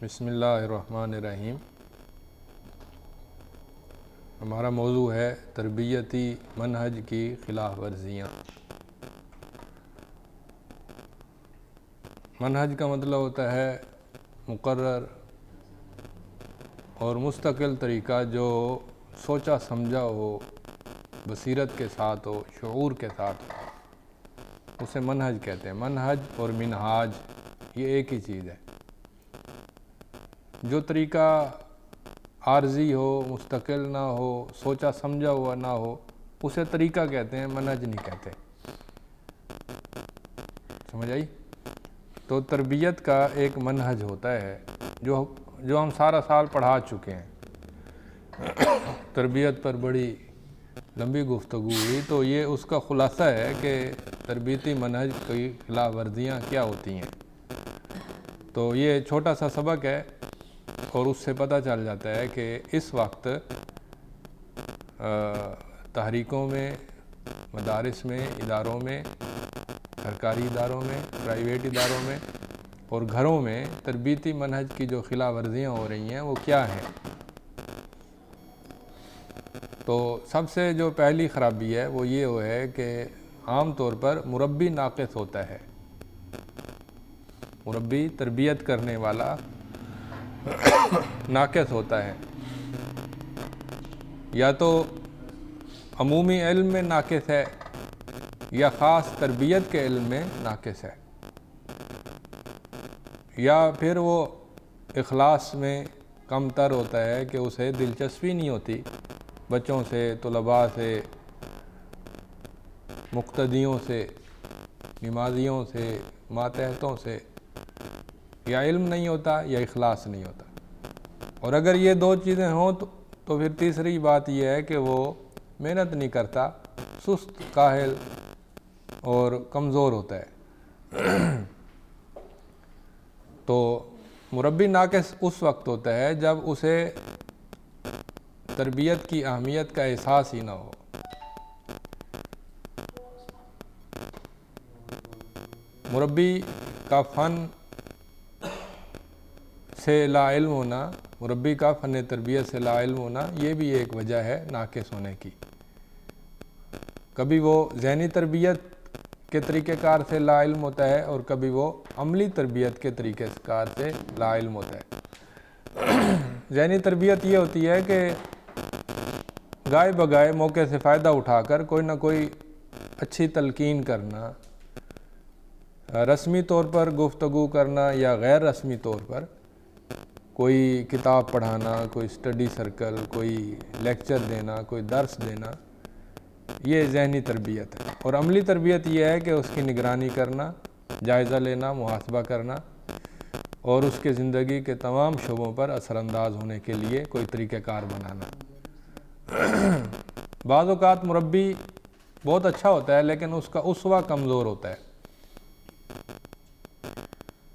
بسم اللہ الرحمن الرحیم۔ ہمارا موضوع ہے تربیتی منہج کی خلاف ورزیاں۔ منہج کا مطلب ہوتا ہے مقرر اور مستقل طریقہ جو سوچا سمجھا ہو، بصیرت کے ساتھ ہو، شعور کے ساتھ ہو، اسے منہج کہتے ہیں۔ منہج اور منہاج یہ ایک ہی چیز ہے۔ جو طریقہ عارضی ہو، مستقل نہ ہو، سوچا سمجھا ہوا نہ ہو، اسے طریقہ کہتے ہیں، منہج نہیں کہتے۔ سمجھ آئی؟ تو تربیت کا ایک منہج ہوتا ہے جو ہم سارا سال پڑھا چکے ہیں۔ تربیت پر بڑی لمبی گفتگو ہوئی، تو یہ اس کا خلاصہ ہے کہ تربیتی منہج کی خلاف ورزیاں کیا ہوتی ہیں۔ تو یہ چھوٹا سا سبق ہے اور اس سے پتہ چل جاتا ہے کہ اس وقت تحریکوں میں، مدارس میں، اداروں میں، سرکاری اداروں میں، پرائیویٹ اداروں میں اور گھروں میں تربیتی منہج کی جو خلاف ورزیاں ہو رہی ہیں وہ کیا ہیں۔ تو سب سے جو پہلی خرابی ہے وہ یہ ہے کہ عام طور پر مربی ناقص ہوتا ہے۔ مربی تربیت کرنے والا ناقص ہوتا ہے، یا تو عمومی علم میں ناقص ہے یا خاص تربیت کے علم میں ناقص ہے، یا پھر وہ اخلاص میں کم تر ہوتا ہے کہ اسے دلچسپی نہیں ہوتی بچوں سے، طلباء سے، مقتدیوں سے، نمازیوں سے، ماتحتوں سے، یا علم نہیں ہوتا یا اخلاص نہیں ہوتا۔ اور اگر یہ دو چیزیں ہوں تو پھر تیسری بات یہ ہے کہ وہ محنت نہیں کرتا، سست، کاہل اور کمزور ہوتا ہے۔ تو مربی ناقص اس وقت ہوتا ہے جب اسے تربیت کی اہمیت کا احساس ہی نہ ہو۔ مربی کا فن سے لا علم ہونا، مربی کا فن تربیت سے لا علم ہونا، یہ بھی ایک وجہ ہے ناقص ہونے کی۔ کبھی وہ ذہنی تربیت کے طریقہ کار سے لا علم ہوتا ہے اور کبھی وہ عملی تربیت کے طریقہ کار سے لا علم ہوتا ہے۔ ذہنی تربیت یہ ہوتی ہے کہ گائے بگائے موقع سے فائدہ اٹھا کر کوئی نہ کوئی اچھی تلقین کرنا، رسمی طور پر گفتگو کرنا یا غیر رسمی طور پر کوئی کتاب پڑھانا، کوئی اسٹڈی سرکل، کوئی لیکچر دینا، کوئی درس دینا، یہ ذہنی تربیت ہے۔ اور عملی تربیت یہ ہے کہ اس کی نگرانی کرنا، جائزہ لینا، محاسبہ کرنا اور اس کے زندگی کے تمام شعبوں پر اثر انداز ہونے کے لیے کوئی طریقہ کار بنانا۔ بعض اوقات مربی بہت اچھا ہوتا ہے لیکن اس کا اسوہ کمزور ہوتا ہے،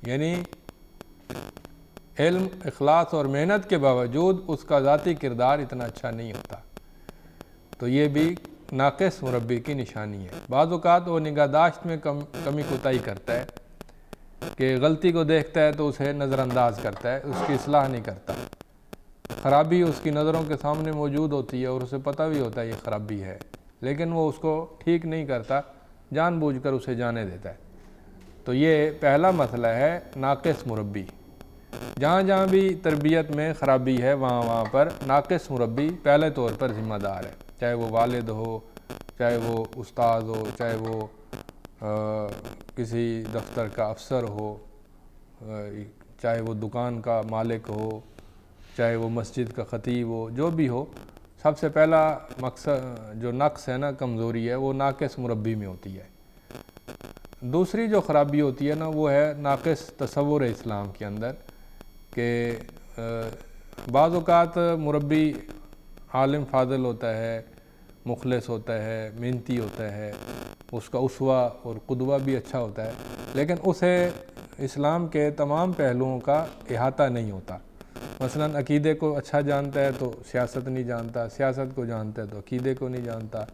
یعنی علم، اخلاص اور محنت کے باوجود اس کا ذاتی کردار اتنا اچھا نہیں ہوتا، تو یہ بھی ناقص مربی کی نشانی ہے۔ بعض اوقات وہ نگہداشت میں کمی کوتاہی کرتا ہے کہ غلطی کو دیکھتا ہے تو اسے نظر انداز کرتا ہے، اس کی اصلاح نہیں کرتا۔ خرابی اس کی نظروں کے سامنے موجود ہوتی ہے اور اسے پتہ بھی ہوتا ہے یہ خرابی ہے، لیکن وہ اس کو ٹھیک نہیں کرتا، جان بوجھ کر اسے جانے دیتا ہے۔ تو یہ پہلا مسئلہ ہے ناقص مربی۔ جہاں جہاں بھی تربیت میں خرابی ہے وہاں پر ناقص مربی پہلے طور پر ذمہ دار ہے، چاہے وہ والد ہو، چاہے وہ استاد ہو، چاہے وہ کسی دفتر کا افسر ہو، چاہے وہ دکان کا مالک ہو، چاہے وہ مسجد کا خطیب ہو، جو بھی ہو، سب سے پہلا مقصد جو نقص ہے نا، کمزوری ہے، وہ ناقص مربی میں ہوتی ہے۔ دوسری جو خرابی ہوتی ہے نا، وہ ہے ناقص تصور اسلام کے اندر، کہ بعض اوقات مربی عالم فاضل ہوتا ہے، مخلص ہوتا ہے، محنتی ہوتا ہے، اس کا اسوہ اور قدوہ بھی اچھا ہوتا ہے، لیکن اسے اسلام کے تمام پہلوؤں کا احاطہ نہیں ہوتا۔ مثلاً عقیدے کو اچھا جانتا ہے تو سیاست نہیں جانتا، سیاست کو جانتا ہے تو عقیدے کو نہیں جانتا،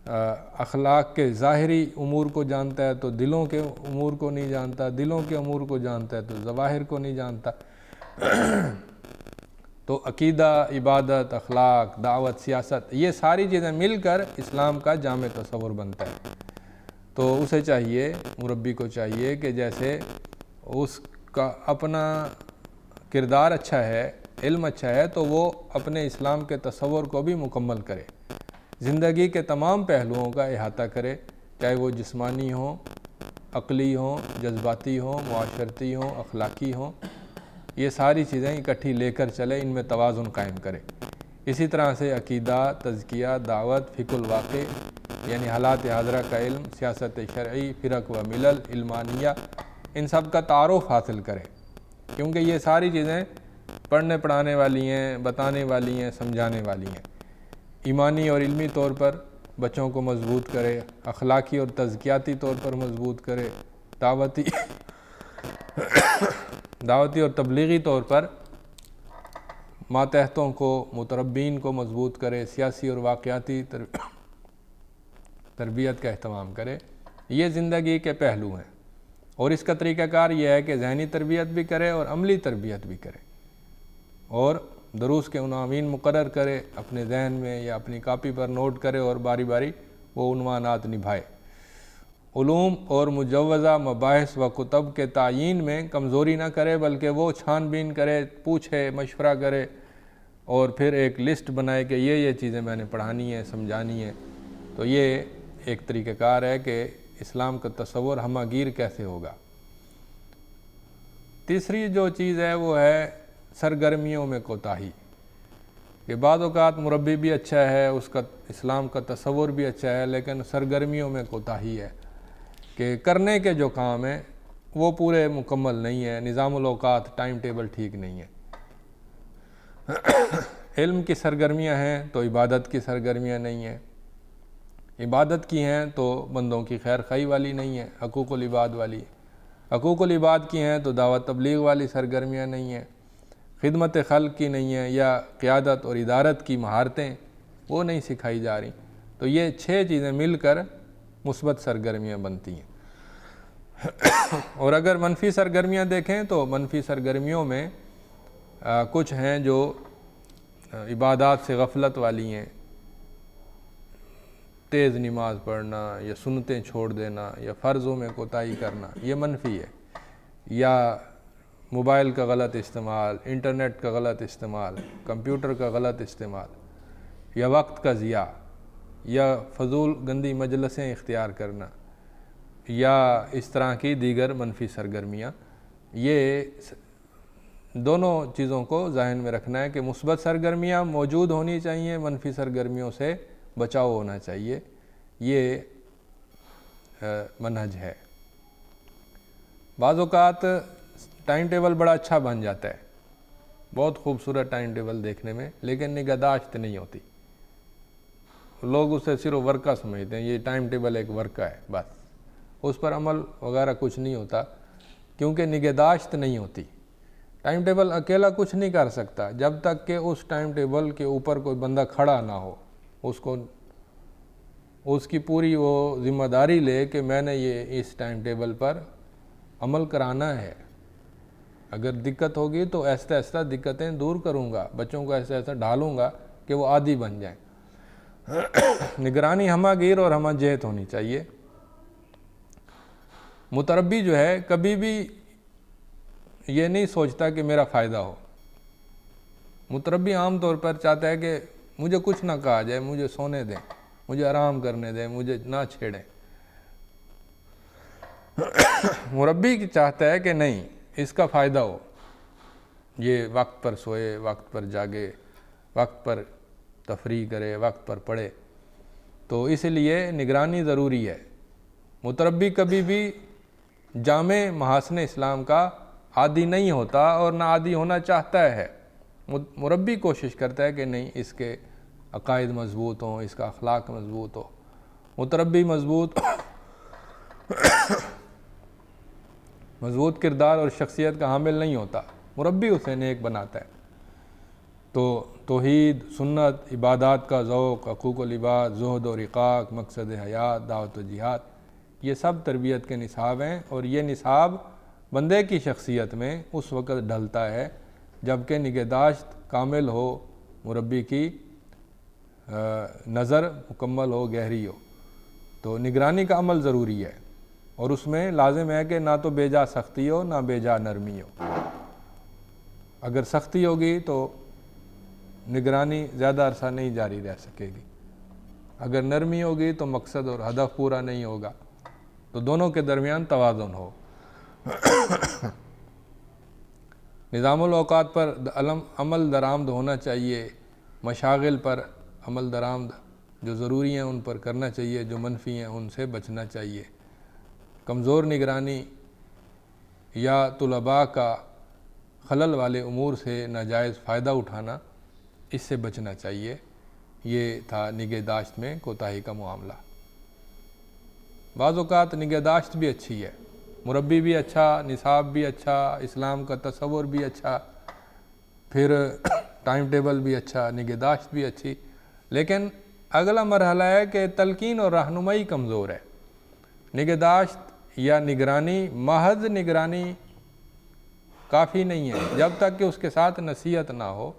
اخلاق کے ظاہری امور کو جانتا ہے تو دلوں کے امور کو نہیں جانتا، دلوں کے امور کو جانتا ہے تو ظواہر کو نہیں جانتا۔ تو عقیدہ، عبادت، اخلاق، دعوت، سیاست، یہ ساری چیزیں مل کر اسلام کا جامع تصور بنتا ہے۔ تو اسے چاہیے، مربی کو چاہیے کہ جیسے اس کا اپنا کردار اچھا ہے، علم اچھا ہے، تو وہ اپنے اسلام کے تصور کو بھی مکمل کرے، زندگی کے تمام پہلوؤں کا احاطہ کرے، چاہے وہ جسمانی ہوں، عقلی ہوں، جذباتی ہوں، معاشرتی ہوں، اخلاقی ہوں، یہ ساری چیزیں اکٹھی لے کر چلے، ان میں توازن قائم کرے۔ اسی طرح سے عقیدہ، تزکیہ، دعوت، فقہ الواقع یعنی حالات حاضرہ کا علم، سیاست شرعی، فرق و ملل، علمانیہ، ان سب کا تعارف حاصل کرے، کیونکہ یہ ساری چیزیں پڑھنے پڑھانے والی ہیں، بتانے والی ہیں، سمجھانے والی ہیں۔ ایمانی اور علمی طور پر بچوں کو مضبوط کرے، اخلاقی اور تزکیاتی طور پر مضبوط کرے، دعوتی اور تبلیغی طور پر ماتحتوں کو، متربین کو مضبوط کرے، سیاسی اور واقعاتی تربیت کا اہتمام کرے۔ یہ زندگی کے پہلو ہیں، اور اس کا طریقہ کار یہ ہے کہ ذہنی تربیت بھی کرے اور عملی تربیت بھی کرے، اور دروس کے عناوین مقرر کرے، اپنے ذہن میں یا اپنی کاپی پر نوٹ کرے اور باری باری وہ عنوانات نبھائے۔ علوم اور مجوزہ مباحث و کتب کے تعیین میں کمزوری نہ کرے، بلکہ وہ چھان بین کرے، پوچھے، مشورہ کرے، اور پھر ایک لسٹ بنائے کہ یہ چیزیں میں نے پڑھانی ہے، سمجھانی ہے۔ تو یہ ایک طریقہ کار ہے کہ اسلام کا تصور ہمہ گیر کیسے ہوگا۔ تیسری جو چیز ہے وہ ہے سرگرمیوں میں کوتاہی، کہ بعض اوقات مربی بھی اچھا ہے، اس کا اسلام کا تصور بھی اچھا ہے، لیکن سرگرمیوں میں کوتاہی ہے کہ کرنے کے جو کام ہیں وہ پورے مکمل نہیں ہیں، نظام الاوقات، ٹائم ٹیبل ٹھیک نہیں ہے۔ علم کی سرگرمیاں ہیں تو عبادت کی سرگرمیاں نہیں ہیں، عبادت کی ہیں تو بندوں کی خیر خواہی والی نہیں ہے، حقوق العباد والی، حقوق العباد کی ہیں تو دعوت تبلیغ والی سرگرمیاں نہیں ہیں، خدمت خلق کی نہیں ہیں، یا قیادت اور ادارت کی مہارتیں وہ نہیں سکھائی جا رہی۔ تو یہ 6 چیزیں مل کر مثبت سرگرمیاں بنتی ہیں۔ اور اگر منفی سرگرمیاں دیکھیں تو منفی سرگرمیوں میں کچھ ہیں جو عبادات سے غفلت والی ہیں، تیز نماز پڑھنا، یا سنتیں چھوڑ دینا، یا فرضوں میں کوتاہی کرنا، یہ منفی ہے، یا موبائل کا غلط استعمال، انٹرنیٹ کا غلط استعمال، کمپیوٹر کا غلط استعمال، یا وقت کا ضیاع، یا فضول گندی مجلسیں اختیار کرنا، یا اس طرح کی دیگر منفی سرگرمیاں۔ یہ دونوں چیزوں کو ذہن میں رکھنا ہے کہ مثبت سرگرمیاں موجود ہونی چاہیے، منفی سرگرمیوں سے بچاؤ ہونا چاہیے، یہ منہج ہے۔ بعض اوقات ٹائم ٹیبل بڑا اچھا بن جاتا ہے، بہت خوبصورت ٹائم ٹیبل دیکھنے میں، لیکن نگہداشت نہیں ہوتی، لوگ اسے صرف ورقہ سمجھتے ہیں، یہ ٹائم ٹیبل ایک ورقہ ہے بس، اس پر عمل وغیرہ کچھ نہیں ہوتا، کیونکہ نگہداشت نہیں ہوتی۔ ٹائم ٹیبل اکیلا کچھ نہیں کر سکتا جب تک کہ اس ٹائم ٹیبل کے اوپر کوئی بندہ کھڑا نہ ہو، اس کی پوری وہ ذمہ داری لے کہ میں نے یہ اس ٹائم ٹیبل پر عمل کرانا ہے۔ اگر دقت ہوگی تو ایسا ایسا دقتیں دور کروں گا، بچوں کو ایسا ایسا ڈھالوں گا کہ وہ عادی بن جائیں۔ نگرانی ہمہ گیر اور ہمہ جہت ہونی چاہیے۔ متربی جو ہے کبھی بھی یہ نہیں سوچتا کہ میرا فائدہ ہو۔ متربی عام طور پر چاہتا ہے کہ مجھے کچھ نہ کہا جائے، مجھے سونے دیں، مجھے آرام کرنے دیں، مجھے نہ چھیڑیں۔ مربی چاہتا ہے کہ نہیں، اس کا فائدہ ہو، یہ وقت پر سوئے، وقت پر جاگے، وقت پر تفریح کرے، وقت پر پڑھے۔ تو اس لیے نگرانی ضروری ہے۔ متربی کبھی بھی جامع محاسن اسلام کا عادی نہیں ہوتا اور نہ عادی ہونا چاہتا ہے۔ مربی کوشش کرتا ہے کہ نہیں، اس کے عقائد مضبوط ہوں، اس کا اخلاق مضبوط ہو۔ متربی مضبوط کردار اور شخصیت کا حامل نہیں ہوتا، مربی اسے نیک بناتا ہے۔ تو توحید، سنت، عبادات کا ذوق، حقوق العباد، زہد و رقاق، مقصد حیات، دعوت و جہاد، یہ سب تربیت کے نصاب ہیں، اور یہ نصاب بندے کی شخصیت میں اس وقت ڈھلتا ہے جبکہ نگہداشت کامل ہو، مربی کی نظر مکمل ہو، گہری ہو۔ تو نگرانی کا عمل ضروری ہے، اور اس میں لازم ہے کہ نہ تو بے جا سختی ہو نہ بے جا نرمی ہو۔ اگر سختی ہوگی تو نگرانی زیادہ عرصہ نہیں جاری رہ سکے گی، اگر نرمی ہوگی تو مقصد اور ہدف پورا نہیں ہوگا۔ تو دونوں کے درمیان توازن ہو۔ نظام الاوقات پر عمل درآمد ہونا چاہیے، مشاغل پر عمل درآمد، جو ضروری ہیں ان پر کرنا چاہیے، جو منفی ہیں ان سے بچنا چاہیے۔ کمزور نگرانی یا طلباء کا خلل والے امور سے ناجائز فائدہ اٹھانا، اس سے بچنا چاہیے۔ یہ تھا نگہداشت میں کوتاہی کا معاملہ۔ بعض اوقات نگہداشت بھی اچھی ہے، مربی بھی اچھا، نصاب بھی اچھا، اسلام کا تصور بھی اچھا، پھر ٹائم ٹیبل بھی اچھا، نگہداشت بھی اچھی، لیکن اگلا مرحلہ ہے کہ تلقین اور رہنمائی کمزور ہے۔ نگہداشت یا نگرانی، محض نگرانی کافی نہیں ہے جب تک کہ اس کے ساتھ نصیحت نہ ہو،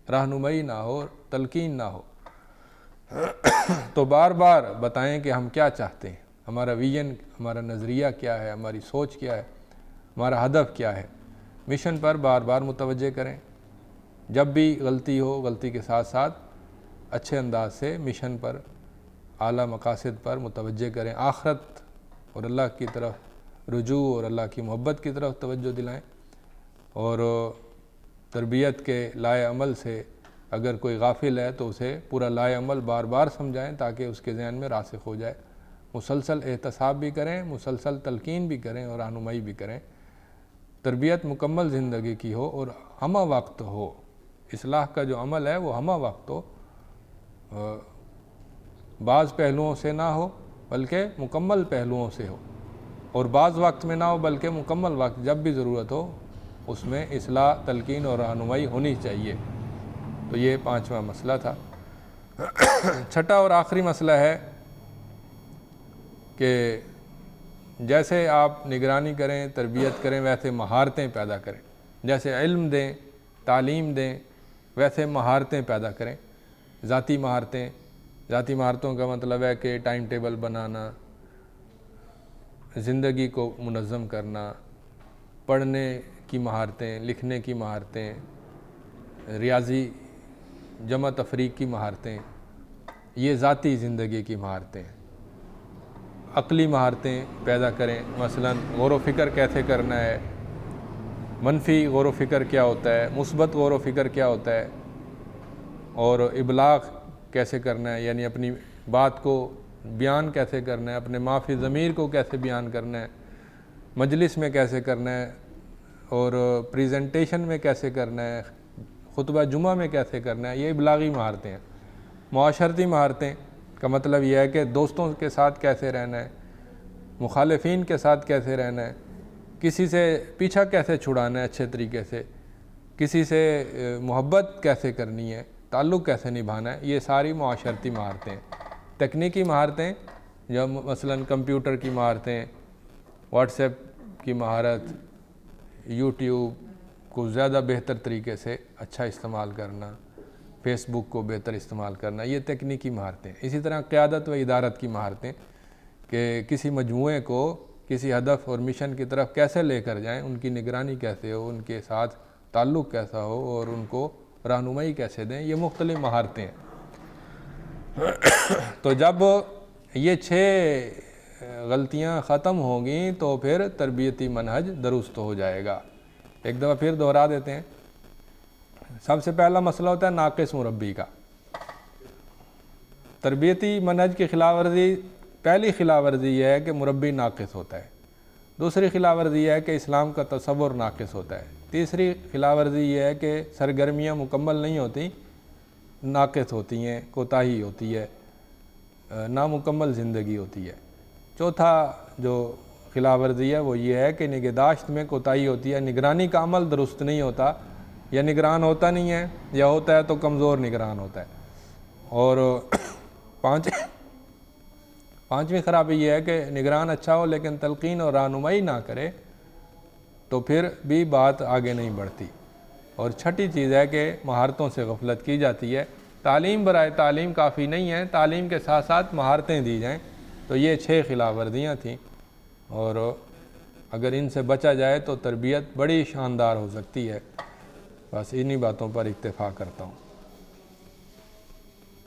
رہنمائی نہ ہو، تلقین نہ ہو۔ تو بار بار بتائیں کہ ہم کیا چاہتے ہیں، ہمارا ویژن، ہمارا نظریہ کیا ہے، ہماری سوچ کیا ہے، ہمارا ہدف کیا ہے۔ مشن پر بار بار متوجہ کریں۔ جب بھی غلطی ہو، غلطی کے ساتھ ساتھ اچھے انداز سے مشن پر، اعلیٰ مقاصد پر متوجہ کریں، آخرت اور اللہ کی طرف رجوع اور اللہ کی محبت کی طرف توجہ دلائیں، اور تربیت کے لائے عمل سے اگر کوئی غافل ہے تو اسے پورا لائے عمل بار بار سمجھائیں تاکہ اس کے ذہن میں راسخ ہو جائے۔ مسلسل احتساب بھی کریں، مسلسل تلقین بھی کریں اور رہنمائی بھی کریں۔ تربیت مکمل زندگی کی ہو اور ہمہ وقت ہو۔ اصلاح کا جو عمل ہے وہ ہمہ وقت ہو، بعض پہلوؤں سے نہ ہو بلکہ مکمل پہلوؤں سے ہو، اور بعض وقت میں نہ ہو بلکہ مکمل وقت، جب بھی ضرورت ہو اس میں اصلاح، تلقین اور رہنمائی ہونی چاہیے۔ تو یہ 5واں مسئلہ تھا۔ چھٹا اور آخری مسئلہ ہے کہ جیسے آپ نگرانی کریں، تربیت کریں، ویسے مہارتیں پیدا کریں۔ جیسے علم دیں، تعلیم دیں، ویسے مہارتیں پیدا کریں۔ ذاتی مہارتیں، ذاتی مہارتوں کا مطلب ہے کہ ٹائم ٹیبل بنانا، زندگی کو منظم کرنا، پڑھنے کی مہارتیں، لکھنے کی مہارتیں، ریاضی، جمع تفریق کی مہارتیں، یہ ذاتی زندگی کی مہارتیں ہیں۔ عقلی مہارتیں پیدا کریں، مثلا غور و فکر کیسے کرنا ہے، منفی غور و فکر کیا ہوتا ہے، مثبت غور و فکر کیا ہوتا ہے، اور ابلاغ کیسے کرنا ہے، یعنی اپنی بات کو بیان کیسے کرنا ہے، اپنے ما فی ضمیر کو کیسے بیان کرنا ہے، مجلس میں کیسے کرنا ہے، اور پریزنٹیشن میں کیسے کرنا ہے، خطبہ جمعہ میں کیسے کرنا ہے، یہ ابلاغی مہارتیں ہیں۔ معاشرتی مہارتیں کا مطلب یہ ہے کہ دوستوں کے ساتھ کیسے رہنا ہے، مخالفین کے ساتھ کیسے رہنا ہے، کسی سے پیچھا کیسے چھڑانا ہے اچھے طریقے سے، کسی سے محبت کیسے کرنی ہے، تعلق کیسے نبھانا ہے، یہ ساری معاشرتی مہارتیں ہیں۔ تکنیکی مہارتیں، جو مثلا کمپیوٹر کی مہارتیں، واٹس ایپ کی مہارت، یوٹیوب کو زیادہ بہتر طریقے سے اچھا استعمال کرنا، فیس بک کو بہتر استعمال کرنا، یہ تکنیکی مہارتیں۔ اسی طرح قیادت و ادارت کی مہارتیں، کہ کسی مجموعے کو کسی ہدف اور مشن کی طرف کیسے لے کر جائیں، ان کی نگرانی کیسے ہو، ان کے ساتھ تعلق کیسا ہو، اور ان کو رہنمائی کیسے دیں، یہ مختلف مہارتیں ہیں۔ تو جب یہ 6 غلطیاں ختم ہوں گی تو پھر تربیتی منہج درست ہو جائے گا۔ ایک دفعہ پھر دہرا دیتے ہیں۔ سب سے پہلا مسئلہ ہوتا ہے ناقص مربی کا۔ تربیتی منہج کی خلاف ورزی، پہلی خلاف ورزی یہ ہے کہ مربی ناقص ہوتا ہے۔ دوسری خلاف ورزی یہ ہے کہ اسلام کا تصور ناقص ہوتا ہے۔ تیسری خلاف ورزی یہ ہے کہ سرگرمیاں مکمل نہیں ہوتی، ناقص ہوتی ہیں، کوتاہی ہوتی ہے، نامکمل زندگی ہوتی ہے۔ چوتھا جو خلاف ورزی ہے وہ یہ ہے کہ نگہداشت میں کوتاہی ہوتی ہے، نگرانی کا عمل درست نہیں ہوتا، یا نگران ہوتا نہیں ہے، یا ہوتا ہے تو کمزور نگران ہوتا ہے۔ اور پانچویں خرابی یہ ہے کہ نگران اچھا ہو لیکن تلقین اور رہنمائی نہ کرے تو پھر بھی بات آگے نہیں بڑھتی۔ اور چھٹی چیز ہے کہ مہارتوں سے غفلت کی جاتی ہے۔ تعلیم برائے تعلیم کافی نہیں ہے، تعلیم کے ساتھ ساتھ مہارتیں دی جائیں۔ تو یہ 6 خلاف ورزیاں تھیں، اور اگر ان سے بچا جائے تو تربیت بڑی شاندار ہو سکتی ہے۔ بس انہی باتوں پر اکتفا کرتا ہوں۔